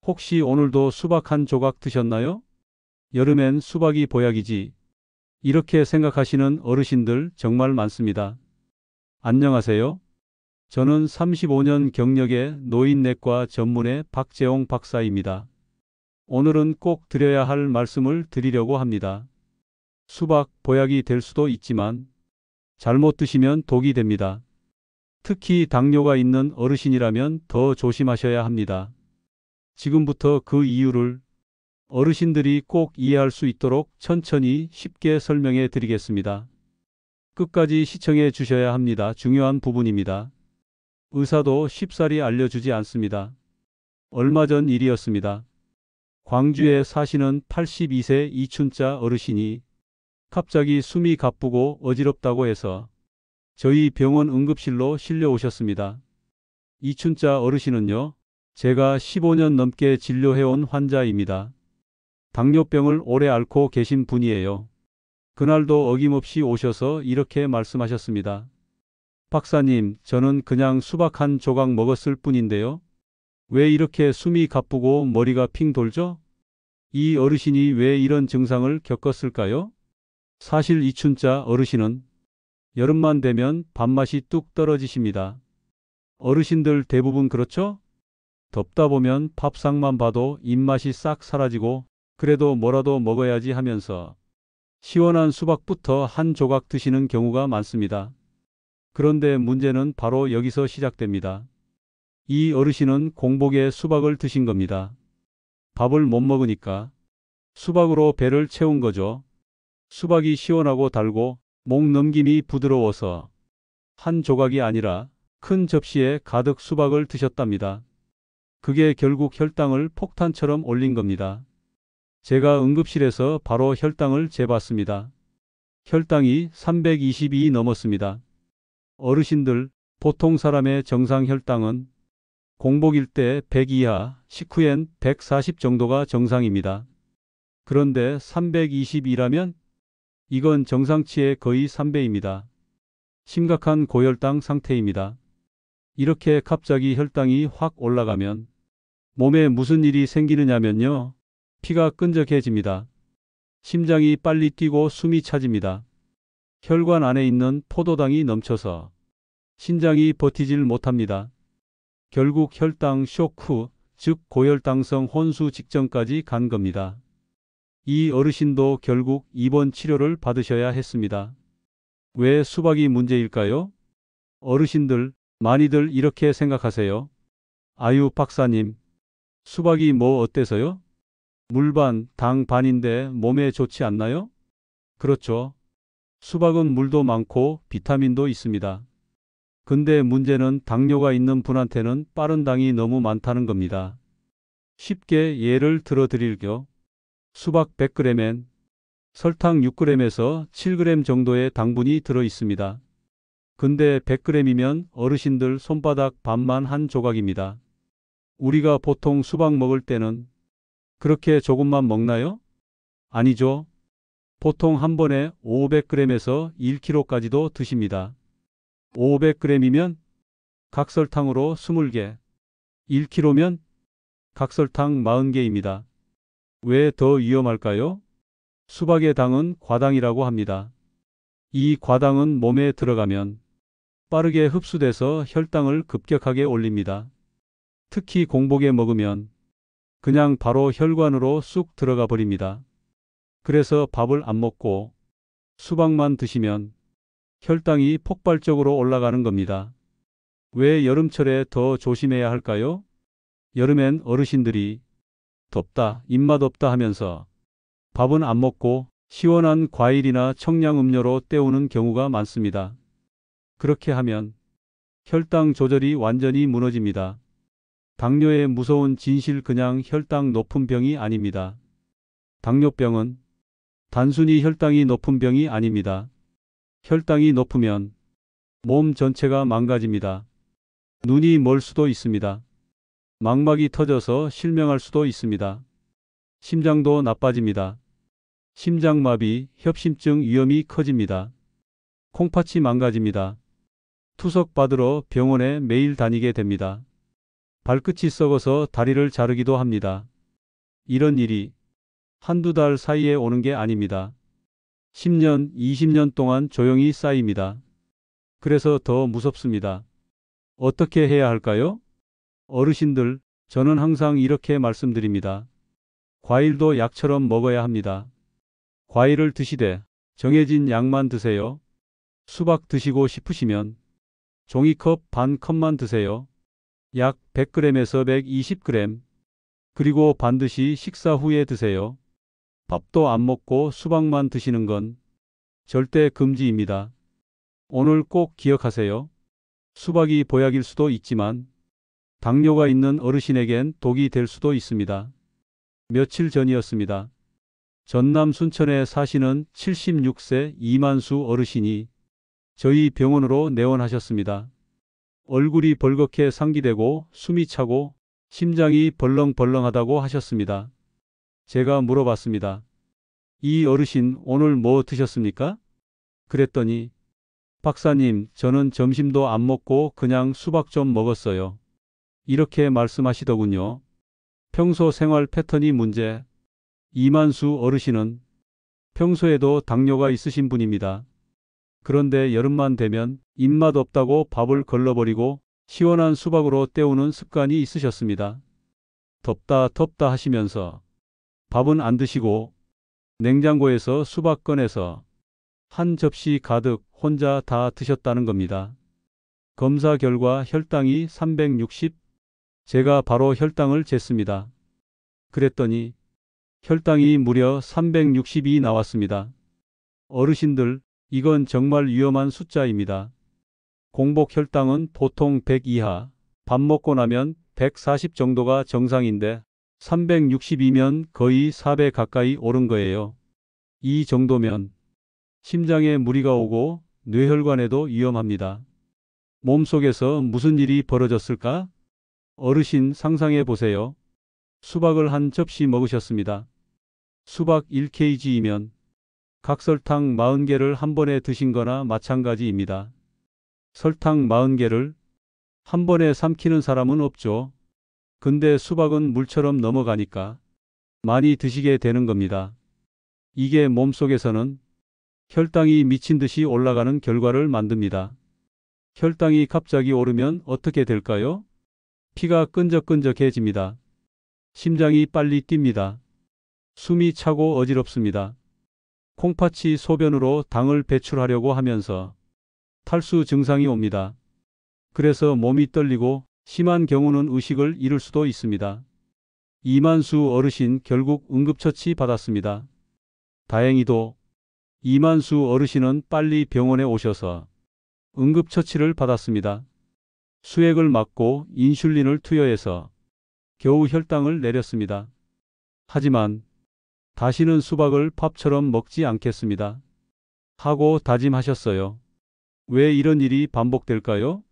혹시 오늘도 수박 한 조각 드셨나요? 여름엔 수박이 보약이지. 이렇게 생각하시는 어르신들 정말 많습니다. 안녕하세요. 저는 35년 경력의 노인내과 전문의 박재홍 박사입니다. 오늘은 꼭 드려야 할 말씀을 드리려고 합니다. 수박 보약이 될 수도 있지만 잘못 드시면 독이 됩니다. 특히 당뇨가 있는 어르신이라면 더 조심하셔야 합니다. 지금부터 그 이유를 어르신들이 꼭 이해할 수 있도록 천천히 쉽게 설명해 드리겠습니다. 끝까지 시청해 주셔야 합니다. 중요한 부분입니다. 의사도 쉽사리 알려주지 않습니다. 얼마 전 일이었습니다. 광주에 사시는 82세 이춘자 어르신이 갑자기 숨이 가쁘고 어지럽다고 해서 저희 병원 응급실로 실려 오셨습니다. 이춘자 어르신은요, 제가 15년 넘게 진료해온 환자입니다. 당뇨병을 오래 앓고 계신 분이에요. 그날도 어김없이 오셔서 이렇게 말씀하셨습니다. 박사님, 저는 그냥 수박 한 조각 먹었을 뿐인데요. 왜 이렇게 숨이 가쁘고 머리가 핑 돌죠? 이 어르신이 왜 이런 증상을 겪었을까요? 사실 이춘자 어르신은 여름만 되면 밥맛이 뚝 떨어지십니다. 어르신들 대부분 그렇죠? 덥다 보면 밥상만 봐도 입맛이 싹 사라지고 그래도 뭐라도 먹어야지 하면서 시원한 수박부터 한 조각 드시는 경우가 많습니다. 그런데 문제는 바로 여기서 시작됩니다. 이 어르신은 공복에 수박을 드신 겁니다. 밥을 못 먹으니까 수박으로 배를 채운 거죠. 수박이 시원하고 달고 목 넘김이 부드러워서 한 조각이 아니라 큰 접시에 가득 수박을 드셨답니다. 그게 결국 혈당을 폭탄처럼 올린 겁니다. 제가 응급실에서 바로 혈당을 재봤습니다. 혈당이 320이 넘었습니다. 어르신들, 보통 사람의 정상 혈당은 공복일 때 100 이하, 식후엔 140 정도가 정상입니다. 그런데 320이라면 이건 정상치의 거의 3배입니다. 심각한 고혈당 상태입니다. 이렇게 갑자기 혈당이 확 올라가면 몸에 무슨 일이 생기느냐면요. 피가 끈적해집니다. 심장이 빨리 뛰고 숨이 차집니다. 혈관 안에 있는 포도당이 넘쳐서 신장이 버티질 못합니다. 결국 혈당 쇼크, 즉 고혈당성 혼수 직전까지 간 겁니다. 이 어르신도 결국 입원 치료를 받으셔야 했습니다. 왜 수박이 문제일까요? 어르신들, 많이들 이렇게 생각하세요. 아유, 박사님, 수박이 뭐 어때서요? 물 반, 당 반인데 몸에 좋지 않나요? 그렇죠. 수박은 물도 많고 비타민도 있습니다. 근데 문제는 당뇨가 있는 분한테는 빠른 당이 너무 많다는 겁니다. 쉽게 예를 들어 드릴게요. 수박 100g엔 설탕 6g에서 7g 정도의 당분이 들어 있습니다. 근데 100g이면 어르신들 손바닥 반만 한 조각입니다. 우리가 보통 수박 먹을 때는 그렇게 조금만 먹나요? 아니죠. 보통 한 번에 500g에서 1kg까지도 드십니다. 500g이면 각설탕으로 20개, 1kg면 각설탕 40개입니다. 왜 더 위험할까요? 수박의 당은 과당이라고 합니다. 이 과당은 몸에 들어가면 빠르게 흡수돼서 혈당을 급격하게 올립니다. 특히 공복에 먹으면 그냥 바로 혈관으로 쑥 들어가 버립니다. 그래서 밥을 안 먹고 수박만 드시면 혈당이 폭발적으로 올라가는 겁니다. 왜 여름철에 더 조심해야 할까요? 여름엔 어르신들이 덥다, 입맛 없다 하면서 밥은 안 먹고 시원한 과일이나 청량음료로 때우는 경우가 많습니다. 그렇게 하면 혈당 조절이 완전히 무너집니다. 당뇨의 무서운 진실, 그냥 혈당 높은 병이 아닙니다. 당뇨병은 단순히 혈당이 높은 병이 아닙니다. 혈당이 높으면 몸 전체가 망가집니다. 눈이 멀 수도 있습니다. 망막이 터져서 실명할 수도 있습니다. 심장도 나빠집니다. 심장마비, 협심증 위험이 커집니다. 콩팥이 망가집니다. 투석 받으러 병원에 매일 다니게 됩니다. 발끝이 썩어서 다리를 자르기도 합니다. 이런 일이 한두 달 사이에 오는 게 아닙니다. 10년, 20년 동안 조용히 쌓입니다. 그래서 더 무섭습니다. 어떻게 해야 할까요? 어르신들, 저는 항상 이렇게 말씀드립니다. 과일도 약처럼 먹어야 합니다. 과일을 드시되 정해진 양만 드세요. 수박 드시고 싶으시면 종이컵 반 컵만 드세요. 약 100g에서 120g. 그리고 반드시 식사 후에 드세요. 밥도 안 먹고 수박만 드시는 건 절대 금지입니다. 오늘 꼭 기억하세요. 수박이 보약일 수도 있지만 당뇨가 있는 어르신에겐 독이 될 수도 있습니다. 며칠 전이었습니다. 전남 순천에 사시는 76세 이만수 어르신이 저희 병원으로 내원하셨습니다. 얼굴이 벌겋게 상기되고 숨이 차고 심장이 벌렁벌렁하다고 하셨습니다. 제가 물어봤습니다. 이 어르신 오늘 뭐 드셨습니까? 그랬더니 박사님, 저는 점심도 안 먹고 그냥 수박 좀 먹었어요. 이렇게 말씀하시더군요. 평소 생활 패턴이 문제. 이만수 어르신은 평소에도 당뇨가 있으신 분입니다. 그런데 여름만 되면 입맛 없다고 밥을 걸러버리고 시원한 수박으로 때우는 습관이 있으셨습니다. 덥다 덥다 하시면서 밥은 안 드시고 냉장고에서 수박 꺼내서 한 접시 가득 혼자 다 드셨다는 겁니다. 검사 결과 혈당이 360. 제가 바로 혈당을 쟀습니다. 그랬더니 혈당이 무려 360이 나왔습니다. 어르신들, 이건 정말 위험한 숫자입니다. 공복 혈당은 보통 100 이하, 밥 먹고 나면 140 정도가 정상인데 360이면 거의 4배 가까이 오른 거예요. 이 정도면 심장에 무리가 오고 뇌혈관에도 위험합니다. 몸속에서 무슨 일이 벌어졌을까? 어르신 상상해 보세요. 수박을 한 접시 먹으셨습니다. 수박 1kg이면 각설탕 40개를 한 번에 드신 거나 마찬가지입니다. 설탕 40개를 한 번에 삼키는 사람은 없죠. 근데 수박은 물처럼 넘어가니까 많이 드시게 되는 겁니다. 이게 몸속에서는 혈당이 미친 듯이 올라가는 결과를 만듭니다. 혈당이 갑자기 오르면 어떻게 될까요? 피가 끈적끈적해집니다. 심장이 빨리 뜁니다. 숨이 차고 어지럽습니다. 콩팥이 소변으로 당을 배출하려고 하면서 탈수 증상이 옵니다. 그래서 몸이 떨리고 심한 경우는 의식을 잃을 수도 있습니다. 이만수 어르신 결국 응급처치 받았습니다. 다행히도 이만수 어르신은 빨리 병원에 오셔서 응급처치를 받았습니다. 수액을 맞고 인슐린을 투여해서 겨우 혈당을 내렸습니다. 하지만 다시는 수박을 밥처럼 먹지 않겠습니다. 하고 다짐하셨어요. 왜 이런 일이 반복될까요?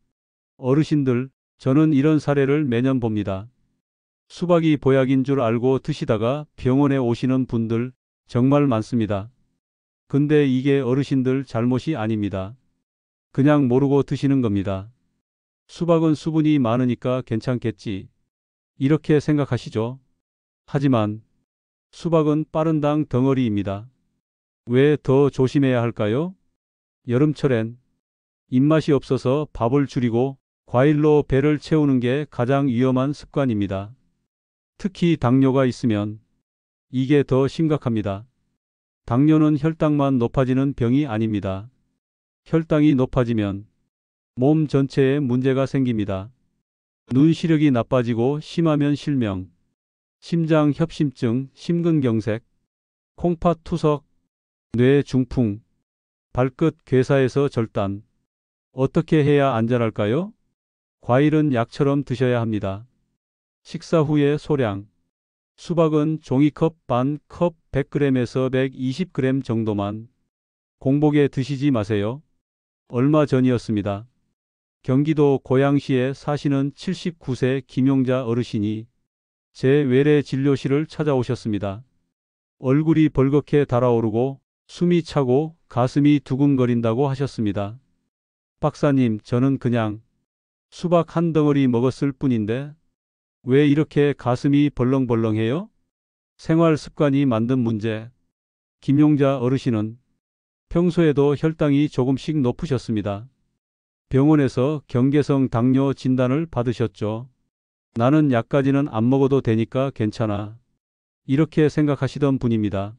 어르신들, 저는 이런 사례를 매년 봅니다. 수박이 보약인 줄 알고 드시다가 병원에 오시는 분들 정말 많습니다. 근데 이게 어르신들 잘못이 아닙니다. 그냥 모르고 드시는 겁니다. 수박은 수분이 많으니까 괜찮겠지. 이렇게 생각하시죠. 하지만 수박은 빠른 당 덩어리입니다. 왜 더 조심해야 할까요? 여름철엔 입맛이 없어서 밥을 줄이고 과일로 배를 채우는 게 가장 위험한 습관입니다. 특히 당뇨가 있으면 이게 더 심각합니다. 당뇨는 혈당만 높아지는 병이 아닙니다. 혈당이 높아지면 몸 전체에 문제가 생깁니다. 눈 시력이 나빠지고 심하면 실명, 심장 협심증, 심근경색, 콩팥 투석, 뇌 중풍, 발끝 괴사에서 절단. 어떻게 해야 안전할까요? 과일은 약처럼 드셔야 합니다. 식사 후에 소량. 수박은 종이컵 반 컵 100g에서 120g 정도만. 공복에 드시지 마세요. 얼마 전이었습니다. 경기도 고양시에 사시는 79세 김용자 어르신이 제 외래 진료실을 찾아오셨습니다. 얼굴이 벌겋게 달아오르고 숨이 차고 가슴이 두근거린다고 하셨습니다. 박사님, 저는 그냥 수박 한 덩어리 먹었을 뿐인데 왜 이렇게 가슴이 벌렁벌렁해요? 생활 습관이 만든 문제. 김용자 어르신은 평소에도 혈당이 조금씩 높으셨습니다. 병원에서 경계성 당뇨 진단을 받으셨죠. 나는 약까지는 안 먹어도 되니까 괜찮아. 이렇게 생각하시던 분입니다.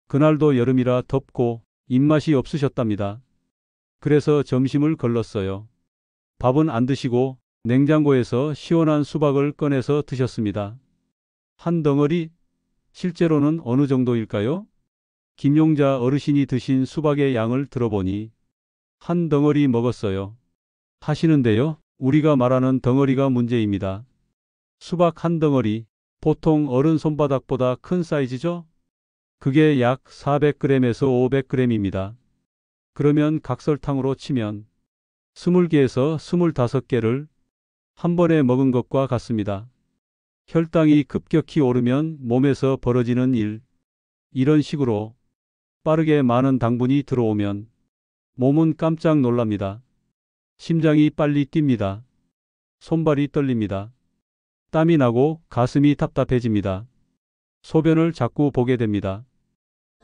그날도 여름이라 덥고 입맛이 없으셨답니다. 그래서 점심을 걸렀어요. 밥은 안 드시고 냉장고에서 시원한 수박을 꺼내서 드셨습니다. 한 덩어리? 실제로는 어느 정도일까요? 김용자 어르신이 드신 수박의 양을 들어보니 한 덩어리 먹었어요. 하시는데요. 우리가 말하는 덩어리가 문제입니다. 수박 한 덩어리, 보통 어른 손바닥보다 큰 사이즈죠? 그게 약 400g에서 500g입니다. 그러면 각설탕으로 치면 20개에서 25개를 한 번에 먹은 것과 같습니다. 혈당이 급격히 오르면 몸에서 벌어지는 일. 이런 식으로 빠르게 많은 당분이 들어오면 몸은 깜짝 놀랍니다. 심장이 빨리 뜁니다. 손발이 떨립니다. 땀이 나고 가슴이 답답해집니다. 소변을 자꾸 보게 됩니다.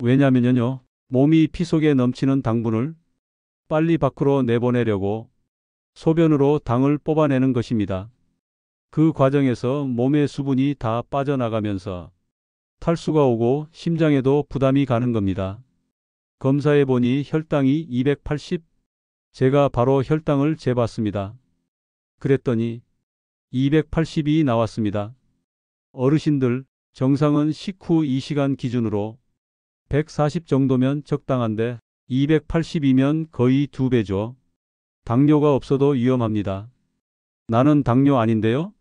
왜냐면요, 몸이 피 속에 넘치는 당분을 빨리 밖으로 내보내려고 소변으로 당을 뽑아내는 것입니다. 그 과정에서 몸의 수분이 다 빠져나가면서 탈수가 오고 심장에도 부담이 가는 겁니다. 검사해 보니 혈당이 280. 제가 바로 혈당을 재봤습니다. 그랬더니 280이 나왔습니다. 어르신들, 정상은 식후 2시간 기준으로 140 정도면 적당한데 280이면 거의 2배죠. 당뇨가 없어도 위험합니다. 나는 당뇨 아닌데요?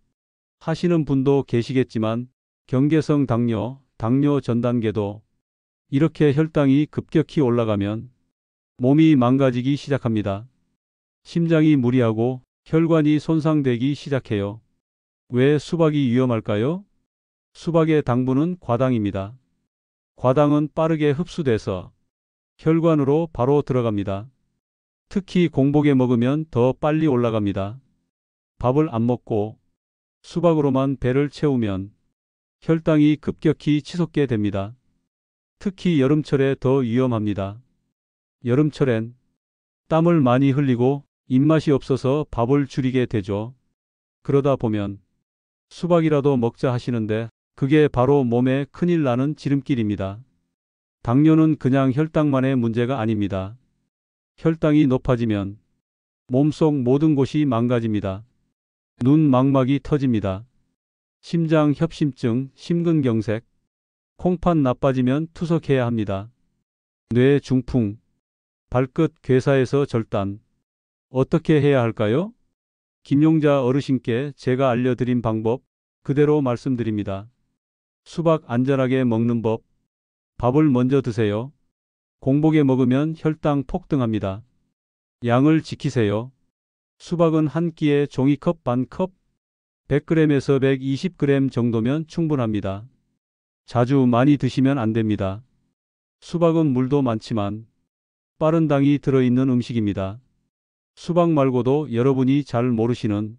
하시는 분도 계시겠지만 경계성 당뇨, 당뇨 전 단계도 이렇게 혈당이 급격히 올라가면 몸이 망가지기 시작합니다. 심장이 무리하고 혈관이 손상되기 시작해요. 왜 수박이 위험할까요? 수박의 당분은 과당입니다. 과당은 빠르게 흡수돼서 혈관으로 바로 들어갑니다. 특히 공복에 먹으면 더 빨리 올라갑니다. 밥을 안 먹고 수박으로만 배를 채우면 혈당이 급격히 치솟게 됩니다. 특히 여름철에 더 위험합니다. 여름철엔 땀을 많이 흘리고 입맛이 없어서 밥을 줄이게 되죠. 그러다 보면 수박이라도 먹자 하시는데 그게 바로 몸에 큰일 나는 지름길입니다. 당뇨는 그냥 혈당만의 문제가 아닙니다. 혈당이 높아지면 몸속 모든 곳이 망가집니다. 눈 망막이 터집니다. 심장 협심증, 심근경색, 콩팥 나빠지면 투석해야 합니다. 뇌 중풍, 발끝 괴사에서 절단. 어떻게 해야 할까요? 김용자 어르신께 제가 알려드린 방법 그대로 말씀드립니다. 수박 안전하게 먹는 법. 밥을 먼저 드세요. 공복에 먹으면 혈당 폭등합니다. 양을 지키세요. 수박은 한 끼에 종이컵 반 컵, 100g에서 120g 정도면 충분합니다. 자주 많이 드시면 안 됩니다. 수박은 물도 많지만 빠른 당이 들어있는 음식입니다. 수박 말고도 여러분이 잘 모르시는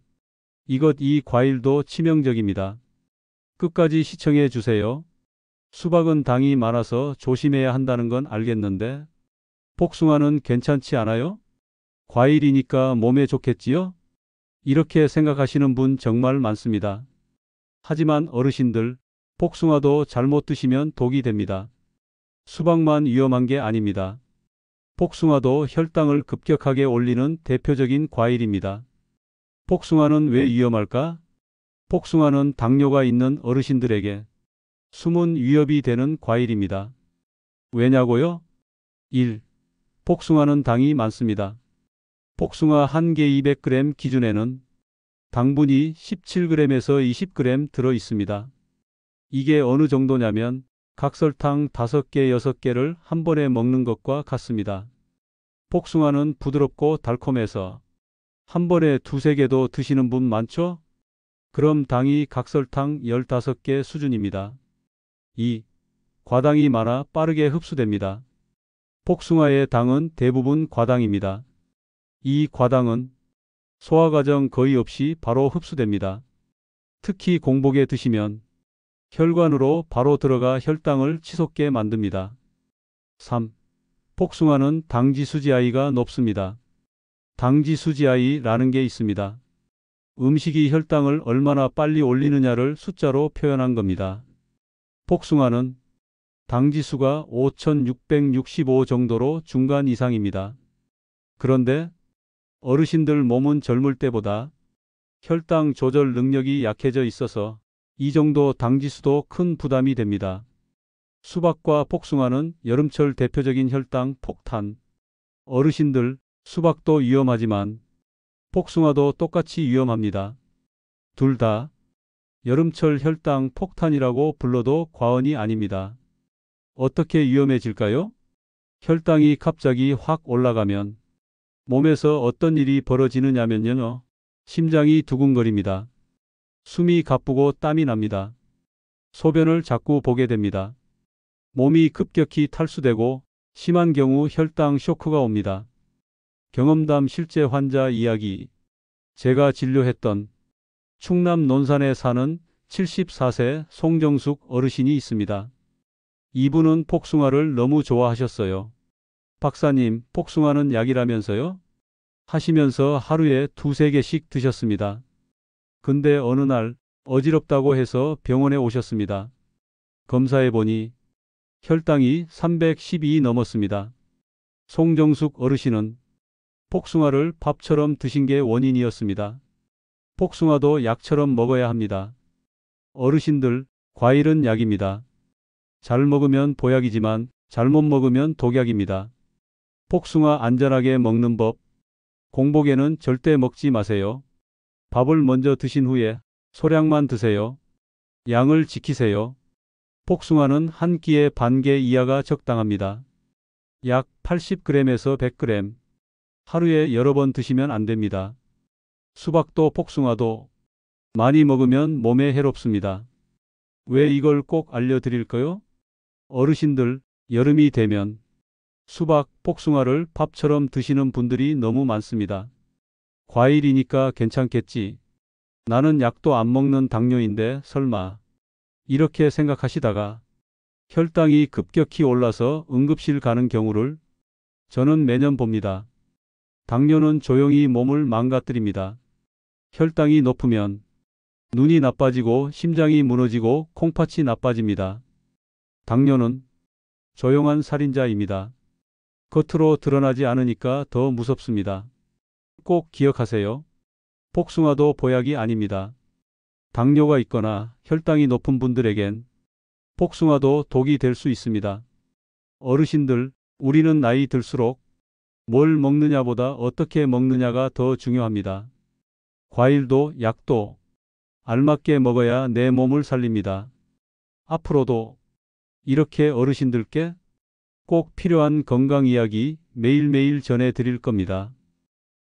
이 과일도 치명적입니다. 끝까지 시청해 주세요. 수박은 당이 많아서 조심해야 한다는 건 알겠는데 복숭아는 괜찮지 않아요? 과일이니까 몸에 좋겠지요? 이렇게 생각하시는 분 정말 많습니다. 하지만 어르신들, 복숭아도 잘못 드시면 독이 됩니다. 수박만 위험한 게 아닙니다. 복숭아도 혈당을 급격하게 올리는 대표적인 과일입니다. 복숭아는 왜 위험할까? 복숭아는 당뇨가 있는 어르신들에게 숨은 위협이 되는 과일입니다. 왜냐고요? 1. 복숭아는 당이 많습니다. 복숭아 한 개 200g 기준에는 당분이 17g에서 20g 들어 있습니다. 이게 어느 정도냐면 각설탕 5개, 6개를 한 번에 먹는 것과 같습니다. 복숭아는 부드럽고 달콤해서 한 번에 2~3개도 드시는 분 많죠? 그럼 당이 각설탕 15개 수준입니다. 2. 과당이 많아 빠르게 흡수됩니다. 복숭아의 당은 대부분 과당입니다. 이 과당은 소화 과정 거의 없이 바로 흡수됩니다. 특히 공복에 드시면 혈관으로 바로 들어가 혈당을 치솟게 만듭니다. 3. 복숭아는 당지수지아이가 높습니다. 당지수지아이라는 게 있습니다. 음식이 혈당을 얼마나 빨리 올리느냐를 숫자로 표현한 겁니다. 복숭아는 당지수가 5665 정도로 중간 이상입니다. 그런데 어르신들 몸은 젊을 때보다 혈당 조절 능력이 약해져 있어서 이 정도 당지수도 큰 부담이 됩니다. 수박과 복숭아는 여름철 대표적인 혈당 폭탄. 어르신들, 수박도 위험하지만 복숭아도 똑같이 위험합니다. 둘 다 여름철 혈당 폭탄이라고 불러도 과언이 아닙니다. 어떻게 위험해질까요? 혈당이 갑자기 확 올라가면 몸에서 어떤 일이 벌어지느냐면요. 심장이 두근거립니다. 숨이 가쁘고 땀이 납니다. 소변을 자꾸 보게 됩니다. 몸이 급격히 탈수되고 심한 경우 혈당 쇼크가 옵니다. 경험담 실제 환자 이야기. 제가 진료했던 충남 논산에 사는 74세 송정숙 어르신이 있습니다. 이분은 복숭아를 너무 좋아하셨어요. 박사님, 복숭아는 약이라면서요? 하시면서 하루에 2~3개씩 드셨습니다. 근데 어느 날 어지럽다고 해서 병원에 오셨습니다. 검사해 보니 혈당이 312 넘었습니다. 송정숙 어르신은 복숭아를 밥처럼 드신 게 원인이었습니다. 복숭아도 약처럼 먹어야 합니다. 어르신들, 과일은 약입니다. 잘 먹으면 보약이지만 잘못 먹으면 독약입니다. 복숭아 안전하게 먹는 법. 공복에는 절대 먹지 마세요. 밥을 먼저 드신 후에 소량만 드세요. 양을 지키세요. 복숭아는 한 끼에 반 개 이하가 적당합니다. 약 80g에서 100g. 하루에 여러 번 드시면 안 됩니다. 수박도 복숭아도 많이 먹으면 몸에 해롭습니다. 왜 이걸 꼭 알려드릴까요? 어르신들, 여름이 되면 수박, 복숭아를 밥처럼 드시는 분들이 너무 많습니다. 과일이니까 괜찮겠지. 나는 약도 안 먹는 당뇨인데 설마. 이렇게 생각하시다가 혈당이 급격히 올라서 응급실 가는 경우를 저는 매년 봅니다. 당뇨는 조용히 몸을 망가뜨립니다. 혈당이 높으면 눈이 나빠지고 심장이 무너지고 콩팥이 나빠집니다. 당뇨는 조용한 살인자입니다. 겉으로 드러나지 않으니까 더 무섭습니다. 꼭 기억하세요. 복숭아도 보약이 아닙니다. 당뇨가 있거나 혈당이 높은 분들에겐 복숭아도 독이 될 수 있습니다. 어르신들, 우리는 나이 들수록 뭘 먹느냐보다 어떻게 먹느냐가 더 중요합니다. 과일도 약도 알맞게 먹어야 내 몸을 살립니다. 앞으로도 이렇게 어르신들께 꼭 필요한 건강 이야기 매일매일 전해드릴 겁니다.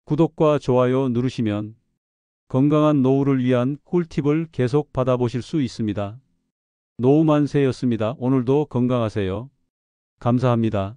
구독과 좋아요 누르시면 건강한 노후를 위한 꿀팁을 계속 받아보실 수 있습니다. 노후만세였습니다. 오늘도 건강하세요. 감사합니다.